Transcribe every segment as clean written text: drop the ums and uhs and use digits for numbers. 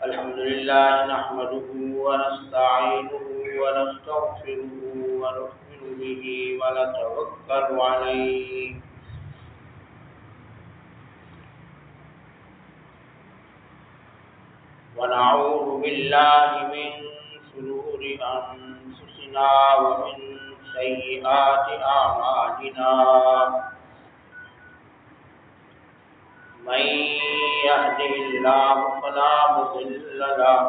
الحمد لله نحمده ونستعينه ونستغفره ونؤمن به ونتوكل عليه ونعوذ بالله من شرور أنفسنا ومن سيئات أعمالنا من يهده الله فلا مضل له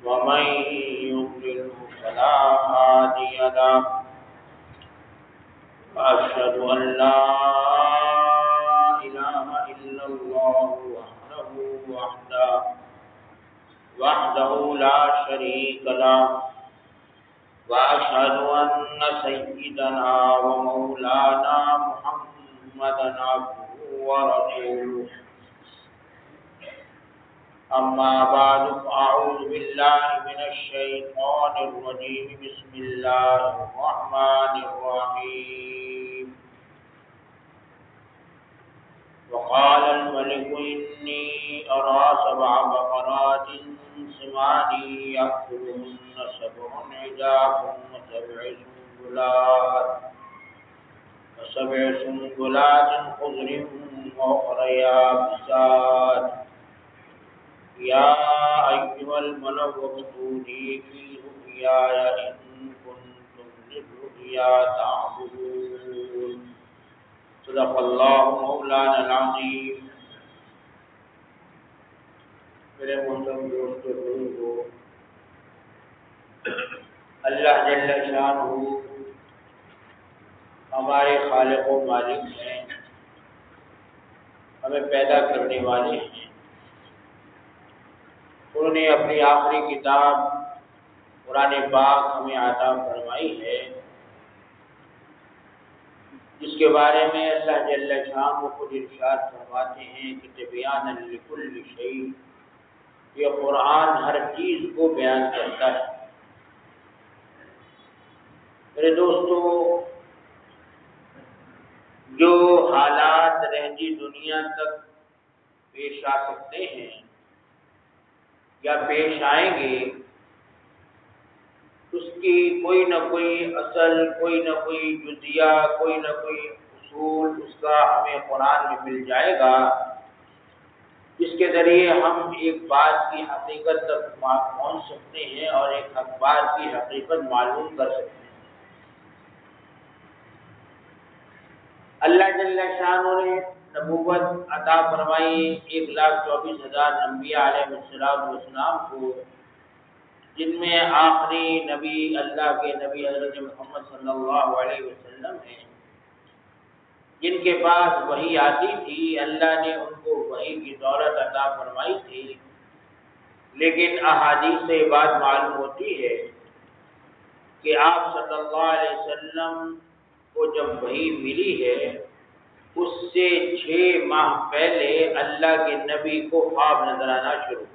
ومن يضلل فلا هادي له وأشهد أن لا إله إلا الله وحده لا شريك له وأشهد أن سيدنا ومولانا محمدا عبده ورسوله أما بعد فأعوذ بالله من الشيطان الرجيم بسم الله الرحمن الرحيم وقال الملك إني أرى 7 بقرات سمان يأكلهن 7 عجاف وسبع سنبلات خضر وأخر يابسات يا أيها الملأ ائتوني في رؤياي إن كنتم للرؤيا تعبدون صدق الله مولانا العظيم. میرے محترم دوستو بزرگو، اللہ جل شانہ ہمارے خالق و مالک ہیں، ہمیں پیدا کرنے والے ہیں. انہوں نے اپنی آخری کتاب قرآن پاک ہمیں عطا فرمائی ہے، جس کے بارے میں اللہ جل شانہ خود ارشاد فرماتے ہیں کہ تبیانا لکل شیء، یہ قرآن ہر چیز کو بیان کرتا ہے. میرے دوستو، جو حالات رہتی دنیا تک پیش آ سکتے ہیں یا پیش آئیں گے، اس کی کوئی نہ کوئی اصل، کوئی نہ کوئی جزیہ، کوئی نہ کوئی اصول اس کا ہمیں قرآن میں مل جائے گا، جس کے ذریعے ہم ایک بات کی حقیقت تک پہنچ سکتے ہیں اور ایک بات کی حقیقت معلوم کر سکتے ہیں. اللہ جل شانہ نے نبوت عطا فرمائی 1,24,000 انبیاء علیہ السلام کو، جن میں آخری نبی اللہ کے نبی حضرت محمد صلی اللہ علیہ وسلم ہیں، جن کے پاس وحی آتی تھی. اللہ نے ان کو وحی کی دولت عطا فرمائی تھی، لیکن احادیث سے بات معلوم ہوتی ہے کہ آپ صلی اللہ علیہ وسلم کو جب وحی ملی ہے، اس سے 6 ماہ پہلے اللہ کے نبی کو خواب نظر آنا شروع.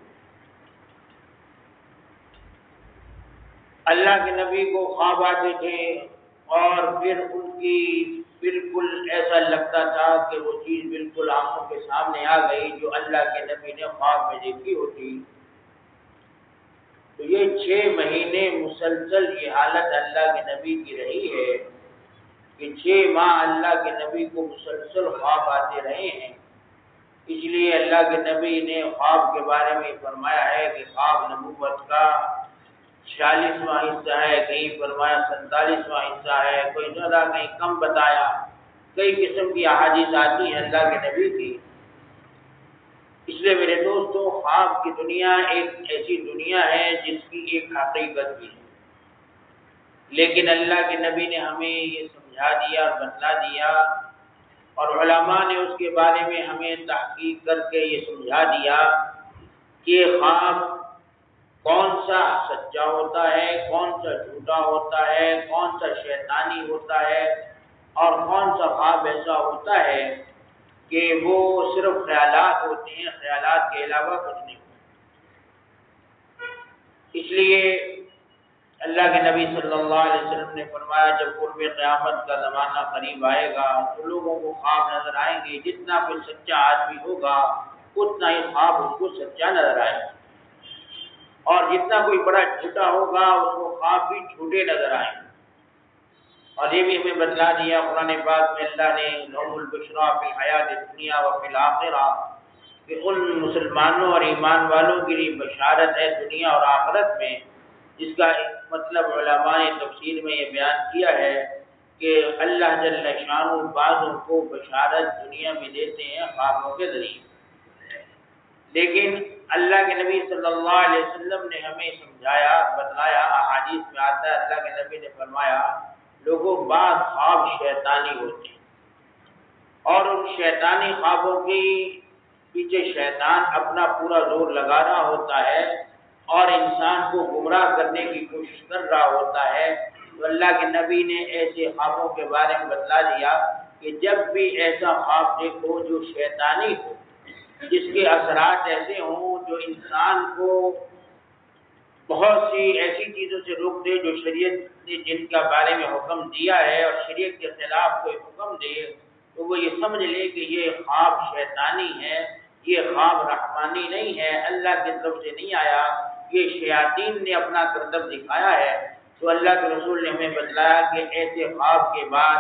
اللہ کے نبی کو خواب آتے تھے اور پھر ان کی بالکل ایسا لگتا تھا کہ وہ چیز بالکل آنکھوں کے سامنے آ گئی جو اللہ کے نبی نے خواب میں دیکھی ہوتی. تو یہ 6 مہینے مسلسل یہ حالت اللہ کے نبی کی رہی ہے کہ 6 ماہ اللہ کے نبی کو مسلسل خواب آتے رہے ہیں. اس لیے اللہ کے نبی نے خواب کے بارے میں فرمایا ہے کہ خواب نبوت کا 46واں حصہ ہے، کہیں فرمایا 47واں حصہ ہے، کوئی زیادہ کہیں کم بتایا. کئی قسم کی احادیث آتی ہیں اللہ کے نبی کی. اس لیے میرے دوستو، خواب کی دنیا ایک ایسی دنیا ہے جس کی ایک حقیقت بھی ہے، لیکن اللہ کے نبی نے ہمیں یہ سمجھا دیا اور بتلا دیا، اور علماء نے اس کے بارے میں ہمیں تحقیق کر کے یہ سمجھا دیا کہ خواب کون سا سچا ہوتا ہے، کون سا جھوٹا ہوتا ہے، کون سا شیطانی ہوتا ہے، اور کون سا خواب ایسا ہوتا ہے کہ وہ صرف خیالات ہوتے ہیں، خیالات کے علاوہ کچھ نہیں ہوتا۔ اس لیے اللہ کے نبی صلی اللہ علیہ وسلم نے فرمایا جب قرب قیامت کا زمانہ قریب آئے گا تو لوگوں کو خواب نظر آئیں گے، جتنا کوئی سچا آدمی ہوگا اتنا ہی خواب اس کو سچا نظر آئے گا، اور جتنا کوئی بڑا جھوٹا ہوگا اس کو خواب بھی جھوٹے نظر آئیں گے۔ اور یہ بھی ہمیں بتلا دیا قرآن پاک میں اللہ نے لهم البشریٰ فی الحیات الدنیا وفی الآخرہ، کہ ان مسلمانوں اور ایمان والوں کے لیے بشارت ہے دنیا اور آخرت میں، جس کا مطلب علماء نے تفسیر میں یہ بیان کیا ہے کہ اللہ جل شانہ بعضوں کو بشارت دنیا میں دیتے ہیں خوابوں کے ذریعے، لیکن اللہ کے نبی صلی اللہ علیہ وسلم نے ہمیں سمجھایا، بتلایا، احادیث میں آتا ہے اللہ کے نبی نے فرمایا لوگوں بعض خواب شیطانی ہوتے ہیں، اور ان شیطانی خوابوں کی پیچھے شیطان اپنا پورا زور لگا رہا ہوتا ہے اور انسان کو گمراہ کرنے کی کوشش کر رہا ہوتا ہے۔ تو اللہ کے نبی نے ایسے خوابوں کے بارے میں بتلا دیا کہ جب بھی ایسا خواب دیکھو جو شیطانی ہو، جس کے اثرات ایسے ہوں جو انسان کو بہت سی ایسی چیزوں سے روک دے جو شریعت نے جن کا بارے میں حکم دیا ہے، اور شریعت کے خلاف کوئی حکم دے تو وہ یہ سمجھ لے کہ یہ خواب شیطانی ہے، یہ خواب رحمانی نہیں ہے، اللہ کی طرف سے نہیں آیا، یہ شیاطین نے اپنا کرتب دکھایا ہے۔ تو اللہ کے رسول نے ہمیں بتلایا کہ ایسے خواب کے بعد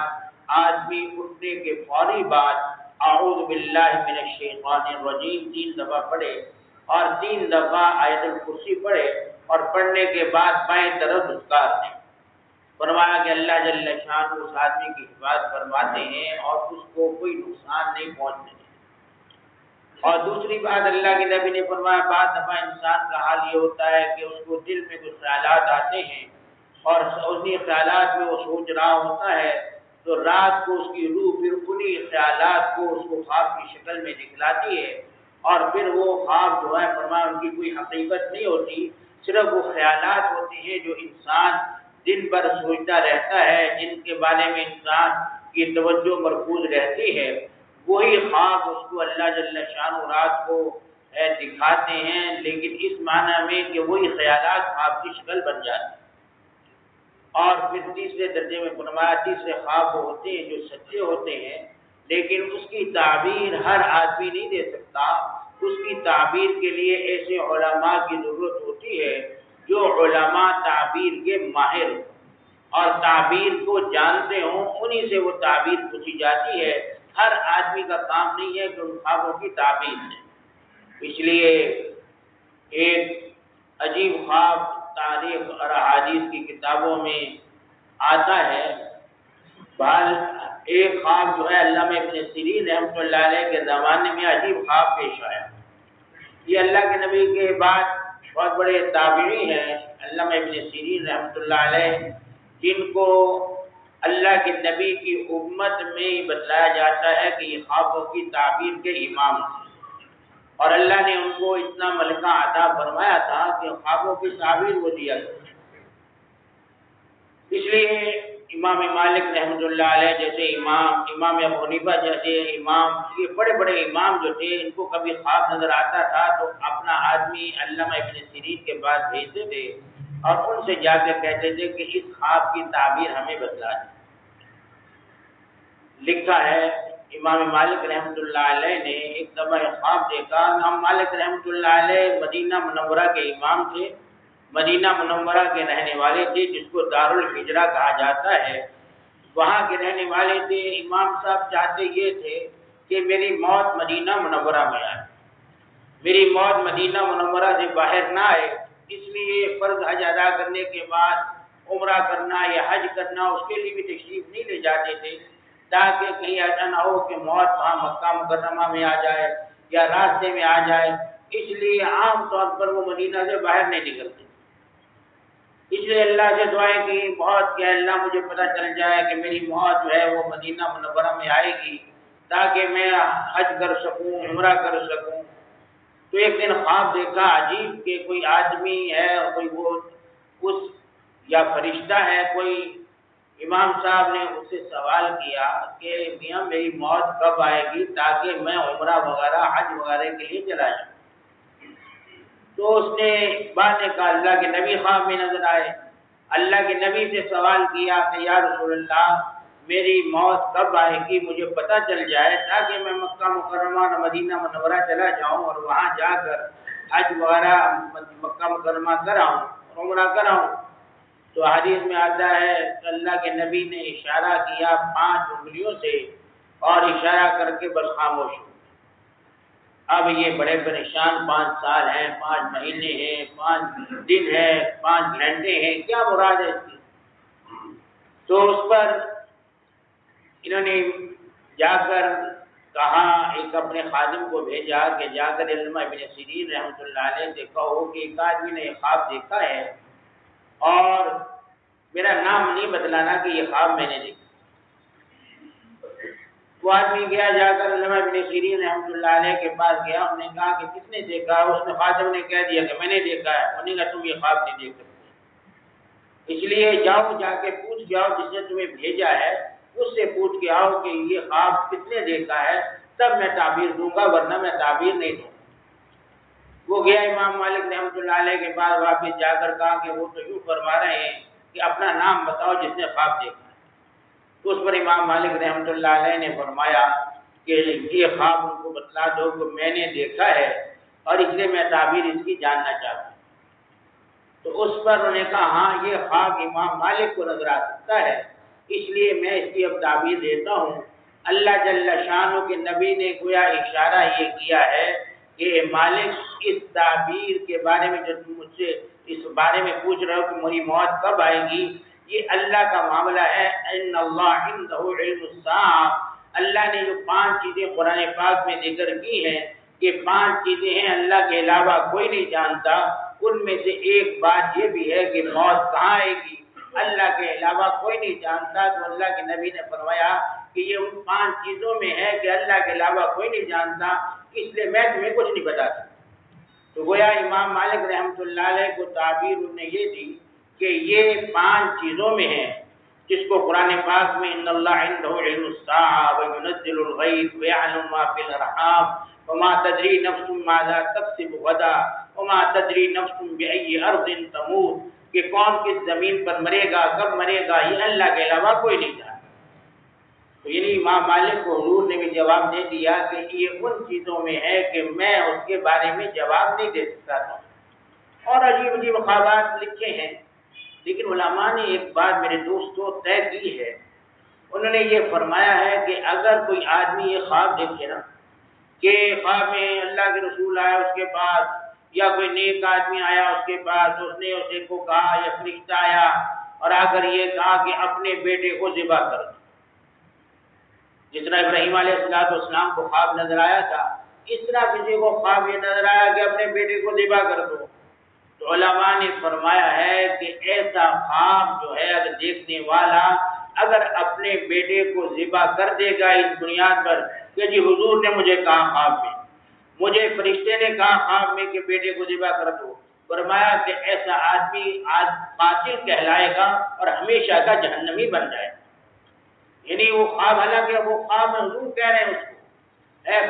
آدمی اٹھنے کے فوری بعد اعوذ باللہ من الشیطان الرجیم 3 دفعہ پڑھے، اور 3 دفعہ آیت الکرسی پڑھے، اور پڑھنے کے بعد بائیں طرف دھکار دیں۔ فرمایا کہ اللہ جل شانہ اس آدمی کی حفاظت فرماتے ہیں اور اس کو کوئی نقصان نہیں پہنچنے دیتے۔ اور دوسری بات اللہ کے نبی نے فرمایا بعض دفعہ انسان کا حال یہ ہوتا ہے کہ اس کو دل میں کچھ خیالات آتے ہیں، اور انہی خیالات میں وہ سوچ رہا ہوتا ہے، تو رات کو اس کی روح پھر انہی خیالات کو اس کو خواب کی شکل میں دکھلاتی ہے، اور پھر وہ خواب جو ہے فرمایا ان کی کوئی حقیقت نہیں ہوتی، صرف وہ خیالات ہوتے ہیں جو انسان دن بھر سوچتا رہتا ہے، جن کے بارے میں انسان کی توجہ مرکوز رہتی ہے، وہی خواب اس کو اللہ جل شانہ رات کو دکھاتے ہیں، لیکن اس معنی میں کہ وہی خیالات خواب کی شکل بن جاتے ہیں۔ اور پھر تیسرے درجے میں فرمایا تیسرے خواب وہ ہوتے ہیں جو سچے ہوتے ہیں، لیکن اس کی تعبیر ہر آدمی نہیں دے سکتا، اس کی تعبیر کے لیے ایسے علماء کی ضرورت ہوتی ہے جو علماء تعبیر کے ماہر ہوں اور تعبیر کو جانتے ہوں، انہی سے وہ تعبیر پوچھی جاتی ہے۔ ہر آدمی کا کام نہیں ہے کہ ان خوابوں کی تعبیر دے۔ اس لیے ایک عجیب خواب تاریخ اور احادیث کی کتابوں میں آتا ہے، بہرحال ایک خواب جو ہے علامہ ابن سیرین رحمۃ اللہ علیہ کے زمانے میں عجیب خواب پیش آیا۔ یہ اللہ کے نبی کے بعد بہت بڑے تابعی ہیں علامہ ابن سیرین رحمۃ اللہ علیہ، جن کو اللہ کے نبی کی امت میں بتلایا جاتا ہے کہ یہ خوابوں کی تعبیر کے امام تھے، اور اللہ نے ان کو اتنا ملکہ عطا فرمایا تھا کہ خوابوں کی تعبیر وہ دیا کرتے۔ اس لیے امام مالک رحمۃ اللہ علیہ جیسے امام ابو حنیفہ جیسے امام، یہ بڑے بڑے امام جو تھے، ان کو کبھی خواب نظر آتا تھا تو اپنا آدمی علامہ ابن سیرین کے پاس بھیجتے تھے اور ان سے جا کے کہتے تھے کہ اس خواب کی تعبیر ہمیں بتلا دیں۔ لکھا ہے امام مالک رحمۃ اللہ علیہ نے ایک دفعہ خواب دیکھا۔ امام مالک رحمۃ اللہ علیہ مدینہ منورہ کے امام تھے، مدینہ منورہ کے رہنے والے تھے، جس کو دارالحجرہ کہا جاتا ہے، وہاں کے رہنے والے تھے۔ امام صاحب چاہتے یہ تھے کہ میری موت مدینہ منورہ میں آئے، میری موت مدینہ منورہ سے باہر نہ آئے، اس لیے فرض حج ادا کرنے کے بعد عمرہ کرنا یا حج کرنا اس کے لیے بھی تشریف نہیں لے جاتے تھے، تاکہ کہیں ایسا نہ ہو کہ موت وہاں مکہ مکرمہ میں آ جائے یا راستے میں آ جائے، اس لیے عام طور پر وہ مدینہ سے باہر نہیں نکلتے۔ اس لیے اللہ سے دعائیں کی بہت کہ اللہ مجھے پتہ چل جائے کہ میری موت جو ہے وہ مدینہ منورہ میں آئے گی تاکہ میں حج کر سکوں، عمرہ کر سکوں۔ تو ایک دن خواب دیکھا عجیب کہ کوئی آدمی ہے، کوئی وہ اس یا فرشتہ ہے کوئی، امام صاحب نے اس سے سوال کیا کہ میاں میری موت کب آئے گی تاکہ میں عمرہ وغیرہ حج وغیرہ کے لیے چلا جاؤں۔ تو اس نے بعد نے کہا اللہ کے نبی خواب میں نظر آئے، اللہ کے نبی سے سوال کیا کہ یا رسول اللہ میری موت کب آئے گی مجھے پتہ چل جائے تاکہ میں مکہ مکرمہ اور مدینہ منورہ چلا جاؤں اور وہاں جا کر حج وغیرہ مکہ مکرمہ کراؤں اور عمرہ کراؤں۔ تو حدیث میں آتا ہے کہ اللہ کے نبی نے اشارہ کیا 5 انگلیوں سے اور اشارہ کر کے بس خاموش ہو۔ اب یہ بڑے پریشان، 5 سال ہیں، 5 مہینے ہیں، 5 دن ہیں، 5 گھنٹے ہیں، کیا مراد ہے اس کی؟ تو اس پر انہوں نے جا کر کہا، ایک اپنے خادم کو بھیجا کہ جا کر علامہ ابن سیرین رحمۃ اللہ علیہ سے کہو کہ ایک آدمی نے یہ خواب دیکھا ہے اور میرا نام نہیں بتلانا کہ یہ خواب میں نے دیکھا۔ وہ آدمی گیا، جا کر علامہ ابن سیرین رحمۃ اللہ علیہ کے پاس گیا، انہوں نے کہا کہ کس نے دیکھا؟ اس نے خادم نے کہہ دیا کہ میں نے دیکھا ہے۔ انہوں نے کہا تم یہ خواب نہیں دیکھ سکتے، اس لیے جاؤ، جا کے پوچھ کے آؤ جس نے تمہیں بھیجا ہے، اس سے پوچھ کے آؤ کہ یہ خواب کس نے دیکھا ہے، تب میں تعبیر دوں گا ورنہ میں تعبیر نہیں دوں گا۔ وہ گیا امام مالک رحمۃ اللہ علیہ کے پاس، واپس جا کر کہا کہ وہ تو یوں فرما رہے ہیں کہ اپنا نام بتاؤ جس نے خواب دیکھا۔ تو اس پر امام مالک رحمۃ اللہ علیہ نے فرمایا کہ یہ خواب ان کو بتلا دو کہ میں نے دیکھا ہے اور اس لیے میں تعبیر اس کی جاننا چاہتا ہوں۔ تو اس پر انہوں نے کہا ہاں یہ خواب امام مالک کو نظر آ سکتا ہے، اس لیے میں اس کی اب تعبیر دیتا ہوں۔ اللہ جل شانہ کے نبی نے گویا اشارہ یہ کیا ہے کہ مالک اس تعبیر کے بارے میں جو تم مجھ سے اس بارے میں پوچھ رہے ہو کہ میری موت کب آئے گی، یہ اللہ کا معاملہ ہے۔ ان اللہ عنده علم الساعہ، اللہ نے جو 5 چیزیں قرآن پاک میں ذکر کی ہیں کہ 5 چیزیں ہیں اللہ کے علاوہ کوئی نہیں جانتا، ان میں سے ایک بات یہ بھی ہے کہ موت کہاں آئے گی اللہ کے علاوہ کوئی نہیں جانتا۔ تو اللہ کے نبی نے فرمایا کہ یہ ان 5 چیزوں میں ہے کہ اللہ کے علاوہ کوئی نہیں جانتا، اس لیے میں تمہیں کچھ نہیں بتا سکتا۔ تو گویا امام مالک رحمۃ اللہ علیہ کو تعبیر انہوں نے یہ دی کہ یہ 5 چیزوں میں ہے، جس کو قرآن پاک میں ان اللہ عنده علم الساعہ وینزل الغیث ویعلم ما فی الارحام وما تدری نفس ماذا تکسب غدا وما تدری نفس بأی ارض تموت، کہ کون کس زمین پر مرے گا، کب مرے گا، یہ اللہ کے علاوہ کوئی نہیں جانتا۔ تو یعنی امام مالک کو حضور نے بھی جواب دے دیا کہ یہ ان چیزوں میں ہے کہ میں اس کے بارے میں جواب نہیں دے سکتا تھا۔ اور عجیب عجیب خوابات لکھے ہیں، لیکن علماء نے ایک بات میرے دوستوں طے کی ہے، انہوں نے یہ فرمایا ہے کہ اگر کوئی آدمی یہ خواب دیکھے نا کہ خواب میں اللہ کے رسول آیا اس کے پاس یا کوئی نیک آدمی آیا اس کے پاس، اس نے اسے کو کہا یا فرشتہ آیا اور آ کر یہ کہا کہ اپنے بیٹے کو ذبح کر دو، جس طرح ابراہیم علیہ السلام کو خواب نظر آیا تھا، اس طرح کسی کو خواب یہ نظر آیا کہ اپنے بیٹے کو ذبح کر دو، تو علماء نے فرمایا ہے کہ ایسا خواب جو ہے اگر دیکھنے والا اگر اپنے بیٹے کو ذبح کر دے گا اس بنیاد پر کہ جی حضور نے مجھے کہا خواب میں، مجھے فرشتے نے کہا خواب میں کہ بیٹے کو ذبح کر دو، فرمایا کہ ایسا آدمی قاتل کہلائے گا اور ہمیشہ کا جہنمی بن جائے گا۔ یعنی وہ خواب، حالانکہ وہ خواب حضور کہہ رہے ہیں اس کو،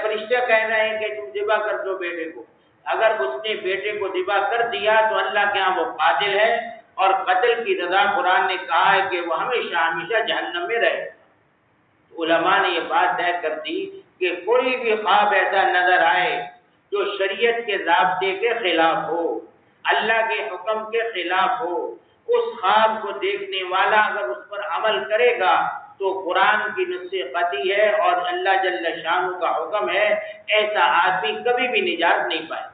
فرشتے کہہ رہے ہیں کہ تم ذبح کر دو بیٹے کو، اگر اس نے بیٹے کو ذبح کر دیا تو اللہ کے ہاں وہ قاتل ہے اور قتل کی سزا قرآن نے کہا ہے کہ وہ ہمیشہ ہمیشہ جہنم میں رہے۔ علماء نے یہ بات طے کر دی کہ کوئی بھی خواب ایسا نظر آئے جو شریعت کے ضابطے کے خلاف ہو، اللہ کے حکم کے خلاف ہو، اس خواب کو دیکھنے والا اگر اس پر عمل کرے گا تو قرآن کی نص قطعی ہے اور اللہ جل شانہ کا حکم ہے، ایسا آدمی کبھی بھی نجات نہیں پائے۔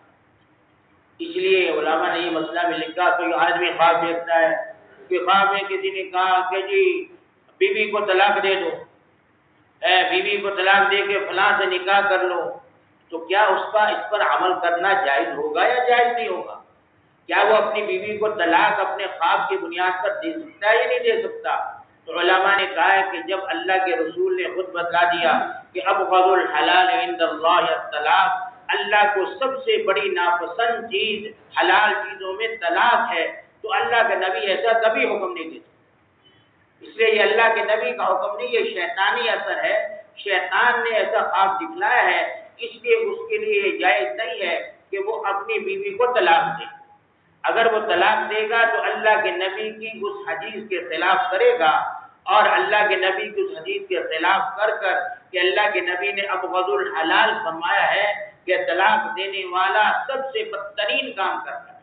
اس لیے علماء نے یہ مسئلہ بھی لکھا، کوئی آدمی خواب دیکھتا ہے کہ خواب میں کسی نے کہا کہ جی بیوی کو طلاق دے دو، بیوی کو طلاق دے کے فلاں سے نکاح کر لو، تو کیا اس پر عمل کرنا جائز ہوگا یا جائز نہیں ہوگا؟ کیا وہ اپنی بیوی کو طلاق اپنے خواب کی بنیاد پر دے سکتا ہے یا نہیں دے سکتا؟ تو علماء نے کہا ہے کہ جب اللہ کے رسول نے خود بتا دیا کہ ابغض الحلال عند اللہ الطلاق، اللہ کو سب سے بڑی ناپسند چیز حلال چیزوں میں طلاق ہے، تو اللہ کا نبی ایسا کبھی حکم نہیں دے سکتا۔ اس لیے یہ اللہ کے نبی کا حکم نہیں، یہ شیطانی اثر ہے، شیطان نے ایسا خواب دکھلایا ہے، اس لیے اس کے لیے جائز نہیں ہے کہ وہ اپنی بیوی کو طلاق دے۔ اگر وہ طلاق دے گا تو اللہ کے نبی کی اس حدیث کے خلاف کرے گا، اور اللہ کے نبی کی اس حدیث کے خلاف کر کہ اللہ کے نبی نے ابغض الحلال فرمایا ہے کہ طلاق دینے والا سب سے بدترین کام کرتا ہے۔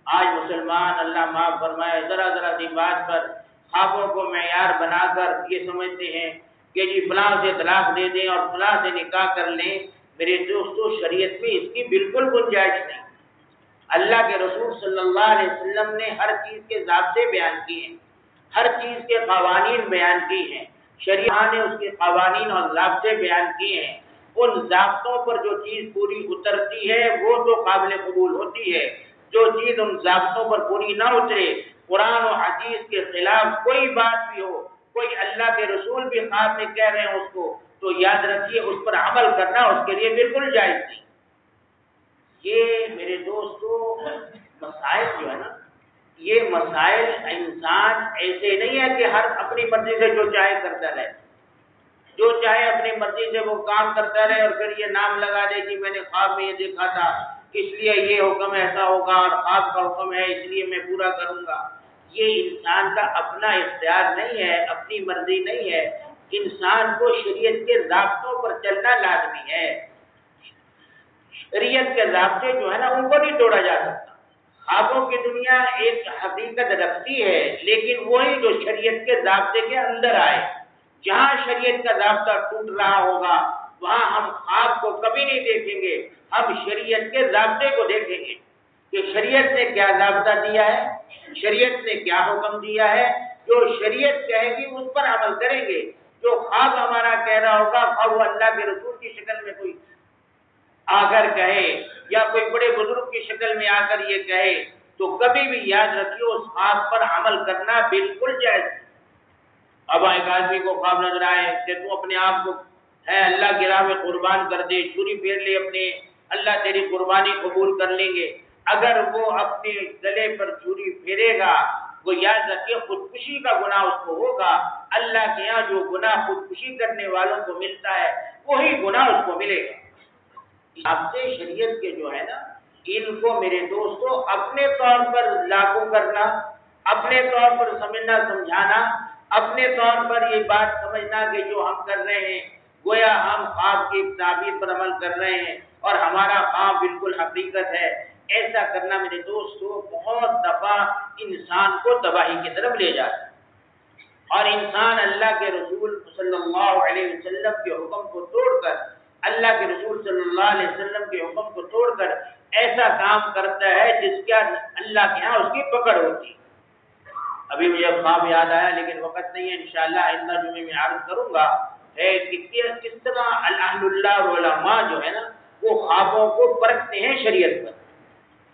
آج مسلمان اللہ معاف فرمائے ذرا سی بات پر خوابوں کو معیار بنا کر یہ سمجھتے ہیں کہ جی فلاں سے طلاق دے دیں اور فلاں سے نکاح کر لیں۔ میرے دوستو، شریعت میں اس کی بالکل گنجائش نہیں۔ اللہ کے رسول صلی اللہ علیہ وسلم نے ہر چیز کے ضابطے بیان کیے ہیں، ہر چیز کے قوانین بیان کی ہیں، شریعت نے اس کے قوانین اور ضابطے بیان کیے ہیں۔ ان ضابطوں پر جو چیز پوری اترتی ہے وہ تو قابل قبول ہوتی ہے، جو چیز ان ضابطوں پر پوری نہ اترے، قرآن و حدیث کے خلاف کوئی بات بھی ہو، کوئی اللہ کے رسول بھی خواب میں کہہ رہے ہیں اس کو، تو یاد رکھیے اس پر عمل کرنا اس کے لیے بالکل جائز نہیں۔ یہ میرے دوستو مسائل جو ہے نا، یہ مسائل انسان ایسے نہیں ہے کہ ہر اپنی مرضی سے جو چاہے کرتا رہے، جو چاہے اپنی مرضی سے وہ کام کرتا رہے اور پھر یہ نام لگا دے کہ میں نے خواب میں یہ دیکھا تھا، اس لیے یہ حکم ایسا ہوگا اور خواب کا حکم ہے اس لیے میں پورا کروں گا۔ یہ انسان کا اپنا اختیار نہیں ہے، اپنی مرضی نہیں ہے۔ انسان کو شریعت کے ضابطوں پر چلنا لازمی ہے۔ شریعت کے ضابطے جو ہے نا ان کو نہیں توڑا جا سکتا۔ خوابوں کی دنیا ایک حقیقت رکھتی ہے، لیکن وہی جو شریعت کے ضابطے کے اندر آئے۔ جہاں شریعت کا ضابطہ ٹوٹ رہا ہوگا وہاں ہم خواب کو کبھی نہیں دیکھیں گے، ہم شریعت کے ضابطے کو دیکھیں گے کہ شریعت نے کیا ضابطہ دیا ہے، شریعت نے کیا حکم دیا ہے۔ جو شریعت کہے گی اس پر عمل کریں گے۔ جو خواب ہمارا کہہ رہا ہوگا، خواب اللہ کے رسول کی شکل میں کوئی آ کر کہے یا کوئی بڑے بزرگ کی شکل میں آ کر یہ کہے، تو کبھی بھی یاد رکھیے اس خواب پر عمل کرنا بالکل جائز ہے۔ اب ایک آدمی کو خواب نظر آئے کہ تو اپنے آپ کو ہے اللہ کی راہ میں قربان کر دے، چھری پھیر لے اپنے، اللہ تیری قربانی قبول کر لیں گے۔ اگر وہ اپنے گلے پر چھری پھیرے گا، وہ یاد رکھیے خودکشی کا گناہ اس کو ہوگا۔ اللہ کے یہاں جو گناہ خودکشی کرنے والوں کو ملتا ہے وہی گناہ اس کو ملے گا۔ اب سے شریعت کے جو ہے نا، ان کو میرے دوستو اپنے طور پر لاگو کرنا، اپنے طور پر سمجھنا سمجھانا، اپنے طور پر یہ بات سمجھنا کہ جو ہم کر رہے ہیں گویا ہم خواب کی تعبیر پر عمل کر رہے ہیں اور ہمارا خواب بالکل حقیقت ہے، ایسا کرنا میرے دوستو بہت دفعہ انسان کو تباہی کی طرف لے جاتا ہے۔ اور انسان اللہ کے رسول صلی اللہ علیہ وسلم کے حکم کو توڑ کر، اللہ کے رسول صلی اللہ علیہ وسلم کے حکم کو توڑ کر ایسا کام کرتا ہے جس کا اللہ کے ہاں اس کی پکڑ ہوتی ہے۔ ابھی مجھے خواب یاد آیا لیکن وقت نہیں ہے، انشاءاللہ آئندہ جمعے میں عرض کروں گا کہ کس طرح الحمد للہ علماء جو ہے نا وہ خوابوں کو پرکھتے ہیں شریعت پر،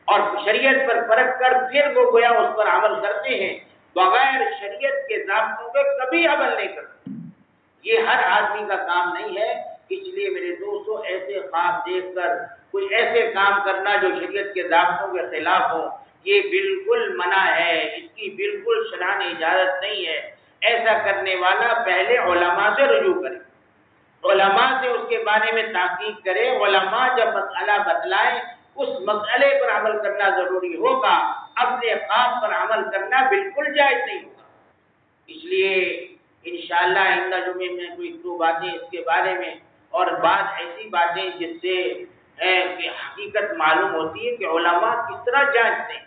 اور شریعت پر پرکھ کر پھر وہ گویا اس پر عمل کرتے ہیں، بغیر شریعت کے ضابطوں کے کبھی عمل نہیں کرتے۔ یہ ہر آدمی کا کام نہیں ہے، اس لیے میرے دوستو ایسے خواب دیکھ کر کوئی ایسے کام کرنا جو شریعت کے ضابطوں کے خلاف ہو، یہ بالکل منع ہے، اس کی بالکل شرعاً اجازت نہیں ہے۔ ایسا کرنے والا پہلے علماء سے رجوع کرے، علماء سے اس کے بارے میں تحقیق کرے، علماء جب مسئلہ بتلائیں اس مسئلے پر عمل کرنا ضروری ہوگا، اپنے خواب پر عمل کرنا بالکل جائز نہیں ہوگا۔ اس لیے انشاءاللہ آئندہ جمعے میں کوئی دو باتیں اس کے بارے میں، اور بعض ایسی باتیں جس سے کہ حقیقت معلوم ہوتی ہے کہ علماء کس طرح جانچتے ہیں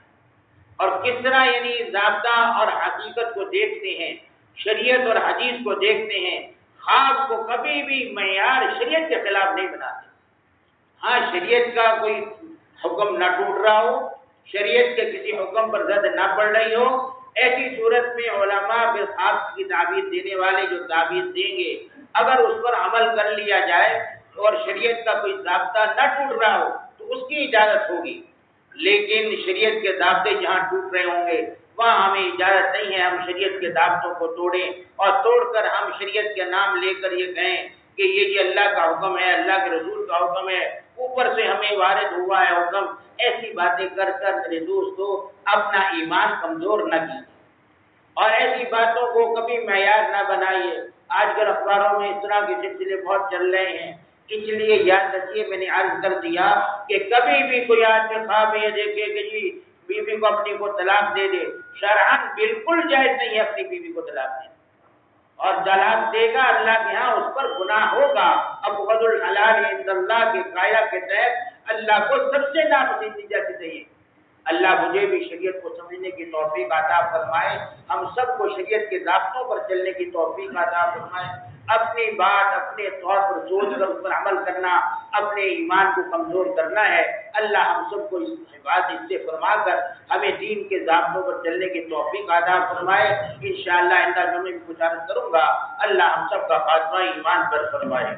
اور کس طرح یعنی ضابطہ اور حقیقت کو دیکھتے ہیں، شریعت اور حدیث کو دیکھتے ہیں، خواب کو کبھی بھی معیار شریعت کے خلاف نہیں بناتے۔ ہاں شریعت کا کوئی حکم نہ ٹوٹ رہا ہو، شریعت کے کسی حکم پر زد نہ پڑ رہی ہو، ایسی صورت میں علماء پھر خواب کی تعبیر دینے والے جو تعبیر دیں گے اگر اس پر عمل کر لیا جائے اور شریعت کا کوئی ضابطہ نہ ٹوٹ رہا ہو تو اس کی اجازت ہوگی۔ لیکن شریعت کے ضابطے جہاں ٹوٹ رہے ہوں گے وہاں ہمیں اجازت نہیں ہے ہم شریعت کے ضابطوں کو توڑیں اور توڑ کر ہم شریعت کے نام لے کر یہ کہیں کہ یہ اللہ کا حکم ہے، اللہ کے رسول کا حکم ہے، اوپر سے ہمیں وارد ہوا ہے حکم۔ ایسی باتیں کر کر میرے دوستو اپنا ایمان کمزور نہ کیجیے اور ایسی باتوں کو کبھی معیار نہ بنائیے۔ آج کل اخباروں میں اس طرح کے سلسلے بہت چل رہے ہیں، اس لیے یاد رکھیے میں نے عرض کر دیا کہ کبھی بھی کوئی آدمی خواب میں یہ دیکھے کہ جی بیوی کو اپنی کو طلاق دے دے، شرعاً بالکل جائز نہیں ہے اپنی بیوی کو طلاق دے، اور طلاق دے گا اللہ کے ہاں اس پر گناہ ہوگا۔ ابغض الحلال عند اللہ کے قاعدہ کے تحت اللہ کو سب سے ناپسندیدہ چیزیں ہیں۔ اللہ مجھے بھی شریعت کو سمجھنے کی توفیق عطا فرمائے، ہم سب کو شریعت کے ضابطوں پر چلنے کی توفیق عطا فرمائے۔ اپنی بات اپنے طور پر سوچ کر اس پر عمل کرنا اپنے ایمان کو کمزور کرنا ہے۔ اللہ ہم سب کو اس حفاظت سے فرما کر ہمیں دین کے ضابطوں پر چلنے کی توفیق عطا فرمائے۔ انشاءاللہ آئندہ میں بھی کچھ عرض کروں گا۔ اللہ ہم سب کا خاتمہ ایمان پر فرمائے۔